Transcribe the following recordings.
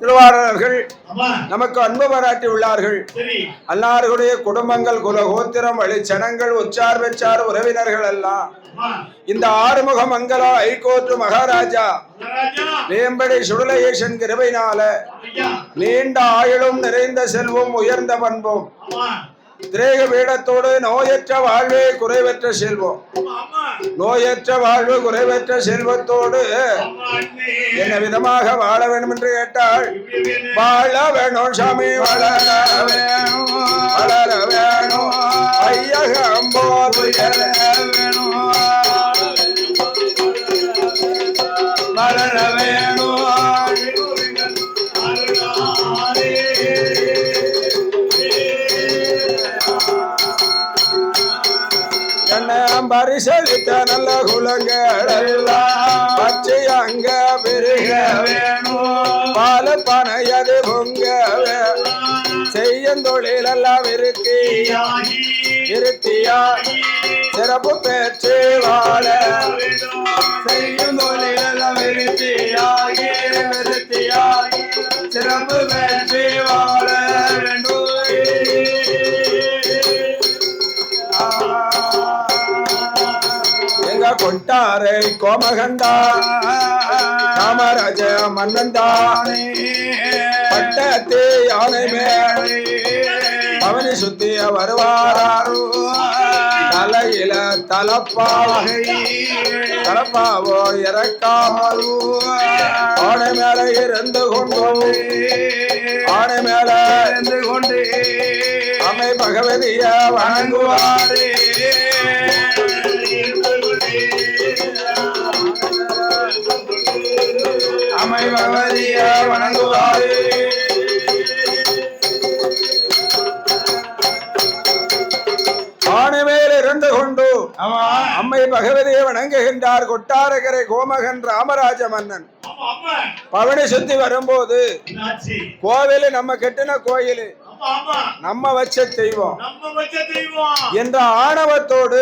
திருவாரர்கள் நமக்கு அன்பு பாராட்டி உள்ளார்கள். அன்னாருடைய குடும்பங்கள், குலகோத்திரம், வழிச்சனங்கள், உச்சார் வெச்சார் உறவினர்கள் எல்லாம் இந்த ஆறுமுக மங்களா ஐகோர்ட் மகாராஜா வேம்படி சுடலேசன் கிருபையினால நீண்ட ஆயுளும் நிறைந்த செல்வம் உயர்ந்த பண்பும் திரேக வீடத்தோடு நோயற்ற வாழ்வே குறைவற்ற செல்வம், நோயற்ற வாழ்வு குறைவற்ற செல்வத்தோடு என்ன விதமாக வாழ வேண்டும் என்று கேட்டால், வாழ வேணும் சாமி, வளர வேணும், வளர வேணும், ஐயகம்போர் வேணும், வளர வேணும், பரிசளித்த நல்ல குலங்களெல்லாம் பச்சை அங்க பெருக வேணும், பால பனையது பொங்க செய்யும் தொழில் எல்லாம் இருத்தியா சிறப்பு பெற்று வாழ செய்யும் தொழில் எல்லாம் இருத்தியாகி சிறப்பு பெற்று வாழ வேண்டும். கொட்டாரை கோமகண்டா ராமராஜ மன்னந்தானே பட்டத்து யானை மேலே அவனை சுத்தி வருவாராரு, தலையில தலப்பாவோ இறக்காமல் ஆனை மேல இருந்து கொண்டு அமை பகவதிய வணங்குவாரே. அமை பகவதிய வணங்குவாரே. ஆனை மேல் இருந்து கொண்டு அம்மை பகவதியை வணங்குகின்றார் கொட்டாரகரை கோமகன் ராமராஜ மன்னன். பவனி சுத்தி வரும்போது கோவிலு நம்ம கெட்டின கோயிலு நம்ம வச்ச தெய்வம் என்ற ஆணவத்தோடு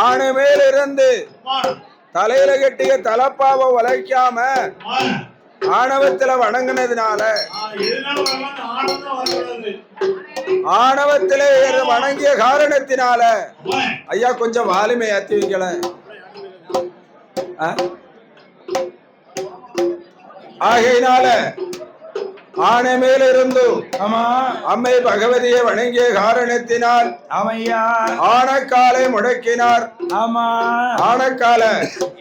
ஆணை மேல் இருந்து தலையில கட்டிய தலப்பாவை உழைக்காம ஆணவத்துல வணங்கினதுனால ஆணவத்திலே வணங்கிய காரணத்தினால ஐயா கொஞ்சம் வாலிமை ஏத்தி வைக்கல. ஆகையினால ஆணை மேல் இருந்து அம்மை பகவதியை வணங்கிய காரணத்தினால் ஆனக்காலை முடக்கினார். ஆனக்கால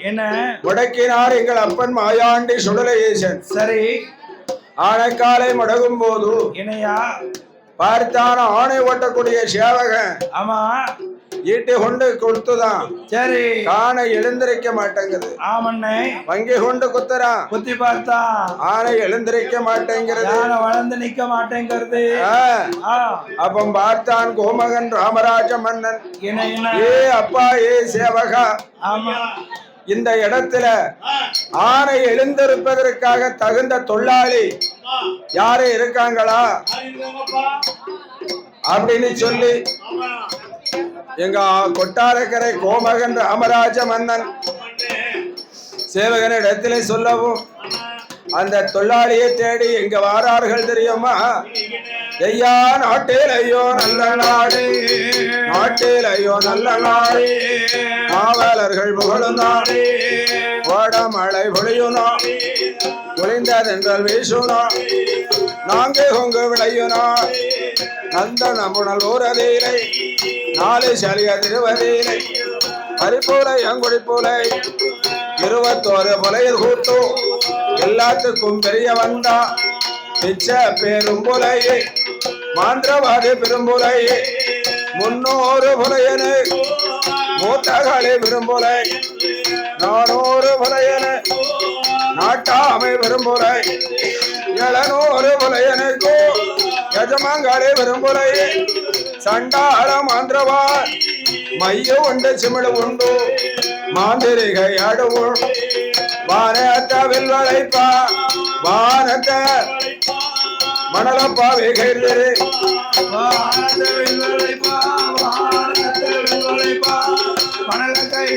என்ன முடக்கினார் எங்கள் அப்பன் மாயாண்டி சுடலேசன். சரி, ஆனக்காலை முடகும் போது இணையா பார்த்தான ஆணை ஓட்டக்கூடிய சேவகன் ஈட்டி கொண்டு கொடுத்துதான். சரி, ஆனை எழுந்திருக்க மாட்டேங்குது. ஆமண்ணே வங்கி கொண்டு குத்துறான், குத்தி பார்த்தா ஆனை எழுந்திருக்க மாட்டேங்கிறது, வளர்ந்து நிக்க மாட்டேங்கிறது. அப்ப பார்த்தான் கோமகன் ராமராஜ மன்னன், ஏ அப்பா ஏ சேவகா, இந்த இடத்துல ஆனை எழுந்திருப்பதற்காக தகுந்த தொழிலாளி யாரு இருக்காங்களா அப்படின்னு சொல்லி எங்க கொட்டாரக்கரை கோமகன் ராமராஜ மன்னன் சேவகன் இடத்திலே சொல்லவும் அந்த தொழிலாளியை தேடி எங்க வாரார்கள் தெரியுமா? ஐயா நாட்டில் ஐயோ நல்ல நாடு, நாட்டில் ஐயோ நல்ல நாடு, மாவலர்கள் புகழும் நாடு, ஓட மழை பொழியுனா, பொழிந்ததென்றால் வீசுனா, நாங்க கொங்கு விளையுனா, நந்த நம்புணல் ஊரதீரை நாலு சலிய திருவதீரை பரிப்பூலை அங்குடி பூலை 21 புலையில் கூட்டு எல்லாத்துக்கும் பெரிய வந்தா பிச்ச பெரும்புலையை மாந்திரவாதி பெரும்புலையை 300 புலையனு மூத்தகாளி பெரும்புலை 400 புலையனு நாட்டாமை பெரும்புலை 700 புலையனுக்கு யஜமாங்காளி பெரும்புலை சண்டாள மாந்திரவா மைய உண்டு சிமிழ் உண்டு மாந்திரிகை அடுவுள் வானத்த வில்வளைப்பா வானத்த மணலப்பா வேகிறே மணலக்கை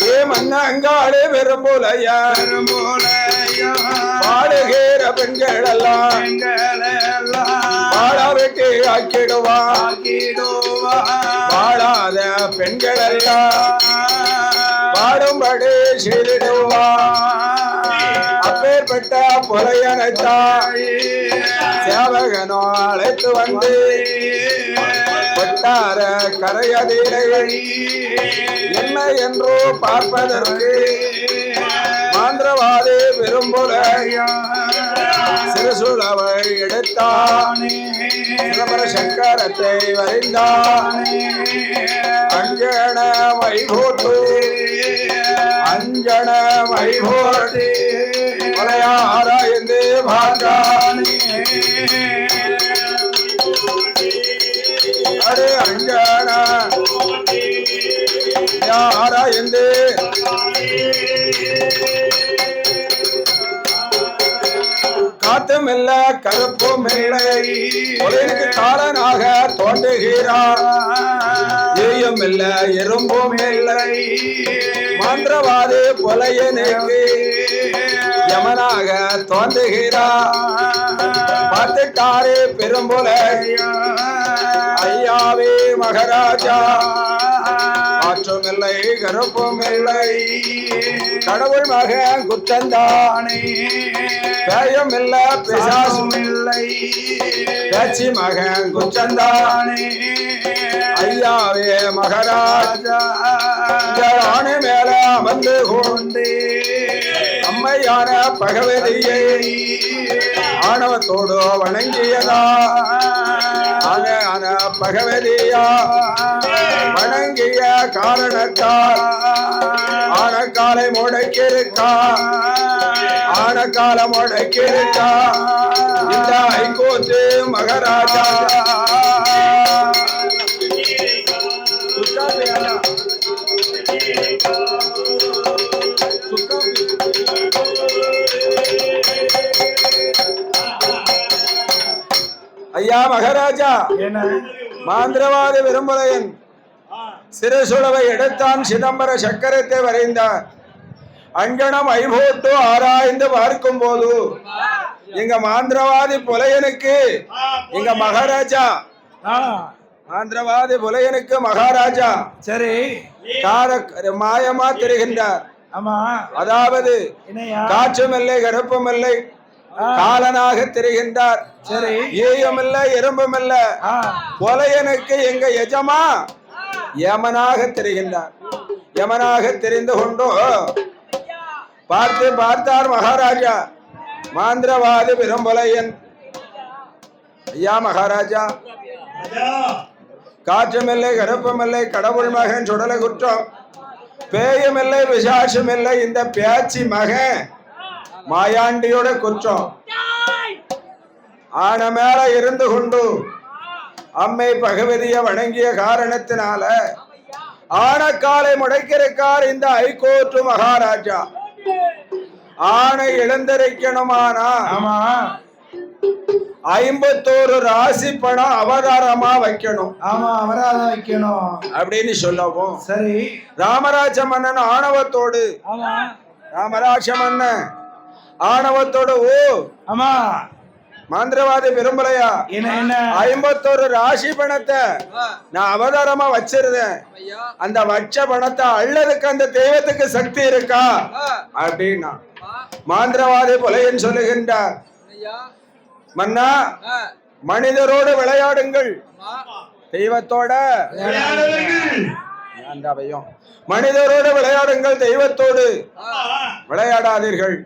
ஏ மந்த அங்காளு பெரும்புலையா பாடுகிற பெண்கள் எல்லாம் பாடாவிட்டு ஆக்கிடுவான் பாடாத பெண்கள் எல்லாம் பாடும்படி செய்திடுவான் அப்பேற்பட்ட புலையனைத்தாய் சேவகனோ அழைத்து வந்து கொட்டார கரையதிலை என்ன என்றோ பார்ப்பதற்கு மாந்திரவாதி விரும்புலையா சிறுசுளவை எடுத்தானே சிதம்பர சக்கரத்தை வரைந்தானே அஞ்சன வைபோட்டு அஞ்சன வைபோட்டு மலையாராய்ந்து பார்த்தானே அடே அஞ்சன யாராய்ந்து காத்தும் இல்ல கருப்பும் இல்லை உலகிற்கு காலனாக தோன்றுகிறார் ஏயும் இல்ல எறும்பும் இல்லை மாந்திரவாதி புலையனுக்கு யமனாக தோன்றுகிறார் பார்த்துட்டாரே பெரும்புலை ஐயாவே மகாராஜா மாற்றும் இல்லை கருப்பும் இல்லை கடவுள் மகன் குற்றந்தானே பேயம் இல்ல பிசாசும் இல்லை பேச்சி மகன் குற்றந்தானே ஐயாவே மகாராஜா ஆணை மேல அமர்ந்து கொண்டு அம்மையான பகவதியை ஆணவத்தோடு வணங்கியதா பகவதியா வணங்கிய காரணத்தால் ஆனக்காலை முடக்கிருக்கா ஆனக்கால முடக்கிருக்கா இந்த ஐகோர்ட்டு மகாராஜா ஐயா மகாராஜா மாந்திரவாதி விரும்புலையன் சிறுசுளவை எடுத்தான் சிதம்பர சக்கரத்தை வரைந்தார் அஞ்சனம் ஐபோட்டு ஆராய்ந்து பார்க்கும் போது எங்க மாந்திரவாதி புலையனுக்கு எங்க மகாராஜா மாந்திரவாதி புலையனுக்கு மகாராஜா சரி மாயமா தெரிகின்றார் அதாவது காற்றும் இல்லை கருப்பும் இல்லை காலனாக தெரிகின்றார் சரி ஏயும் இல்ல எறும்பும் இல்ல புலையனுக்கு எங்க எஜமா யமனாக தெரிகின்றார் யமனாக தெரிந்து கொண்டோ பார்த்தார் மகாராஜா மாந்திரவாதி பெரும்புலையன் ஐயா மகாராஜா காற்றுமில்லை கருப்புமில்லை கடவுள் மகன் சுடலை குற்றம் பேயுமில்லை பிசாசுமில்லை இந்த பேச்சி மகன் மாயாண்டியோட குற்றம் ஆன மேல இருந்து கொண்டு அம்மை பகவதிய வணங்கிய காரணத்தினால ஆனக்காலை முடைக்கிருக்கார் இந்த ஐகோர்ட் மகாராஜா ஆணை இழந்திருக்கணுமானா 51 ராசி பணம் அவதாரமா வைக்கணும் அப்படின்னு சொல்லவும் சரி ராமராஜ மன்னன் ஆணவத்தோடு ராமராஜ மன்னன் ஆணவத்தோடு மாந்திரவாதி பெரும்பலையா 51 ராசி பணத்தை நான் அவதாரமா வச்சிருந்தேன் அந்த வச்ச பணத்தை அள்ளதுக்கு அந்த தெய்வத்துக்கு சக்தி இருக்கா அப்படின்னா மாந்திரவாதி புலையன் சொல்லுகின்றார் மன்னா மனிதரோடு விளையாடுங்கள் தெய்வத்தோட மனிதரோடு விளையாடுங்கள் தெய்வத்தோடு விளையாடாதீர்கள்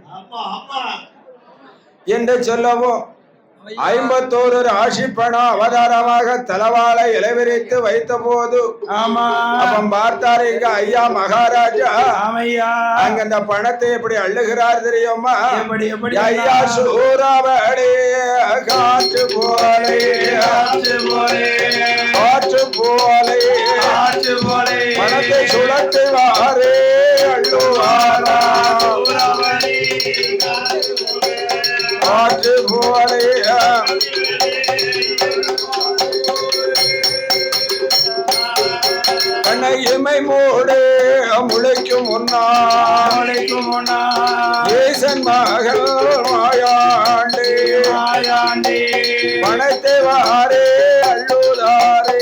என்று சொல்லவும் 51 ராசி பணம் அவதாரமாக தலவாளை இளவிரித்து வைத்த போது அப்ப பார்த்தாரு இங்க ஐயா மகாராஜா அங்க அந்த பணத்தை எப்படி அள்ளுகிறார் தெரியுமா ஐயா சூறாவளி காற்று போலே பணத்தை சுழற்றுவாரே அள்ளுவாரா காற்று போலே இமை மூடு முளைக்கும் முன்னா ஈசன் மகள் மாயாண்டி பணத்தை வாரே அள்ளுதாரே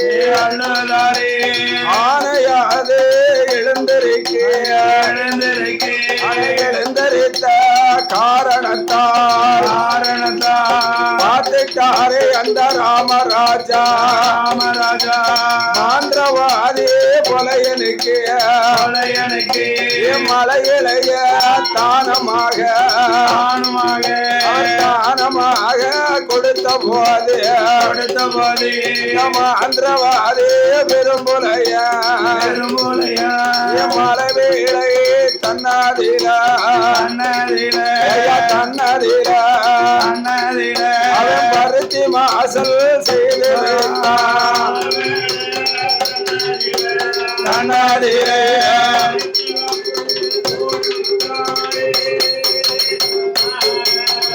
ஆனையாது எழுந்தரித்த காரணத்தால் பார்த்துட்டாரே அந்த ராமராஜா மாந்திரவாதி பொலையனுக்கு மலையிலைய தானமாக கொடுத்த போது மாந்திரவாதி விரும்புலைய மலை வீழை தன்னாதில அவன் பருத்தி மாசல் செய்து தன்னாதிலே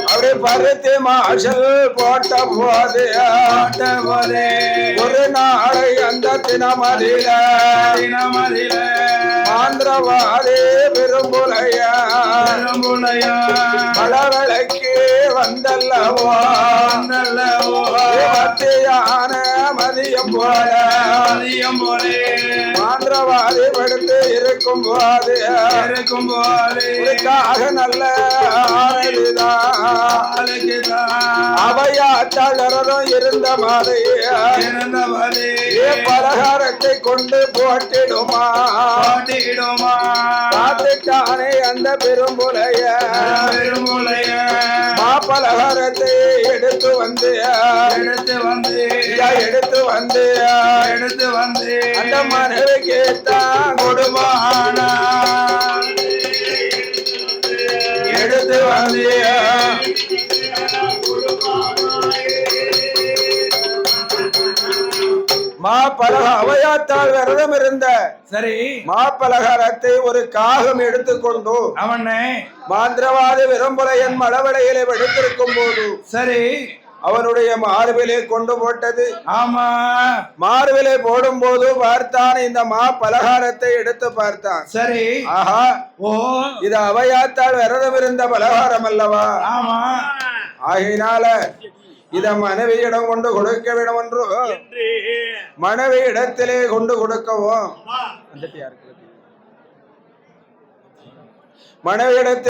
அப்படி பருத்தி மாசல் போட்ட போது ஒரு நாளை அந்த தினமதில மாந்திரவாதி விரும்புலைய பலவளைக்கு வந்தல்லவோ மத்தியான மதியம் போல மாந்திரவாதி படுத்து இருக்கும் போது நல்ல அவையாட்டாளரும் இருந்த மாதிரி பலகாரத்தை கொண்டு போட்டிடுமா பார்த்துட்டானே அந்த பெரும்புலைய மாப்பலகாரத்தை எடுத்து வந்து அந்த மனைவி கேட்டான் கொடுமான எடுத்து வந்து அவையாத்தால் விரதம் இருந்த சரி மாப்பலகாரத்தை ஒரு காகம் எடுத்துக்கொண்டு அவனை மாந்திரவாதி விரும்புலையன் மலவடையிலே வெடுத்திருக்கும் போது சரி அவனுடைய மார்பிலே கொண்டு போட்டது. ஆமா, மார்பிலே போடும் போது பார்த்தான், இந்த பலகாரத்தை எடுத்து பார்த்தான். சரி, ஆஹா, ஓ, இது அவையாத்தால் விரதம் இருந்த பலகாரம் அல்லவா? ஆமா, ஆகையினால இத மனைவியிடம் கொண்டு கொடுக்க வேண்டும் என்று மனைவி இடத்திலே கொண்டு கொடுக்கவும் மனைவி இடத்தில்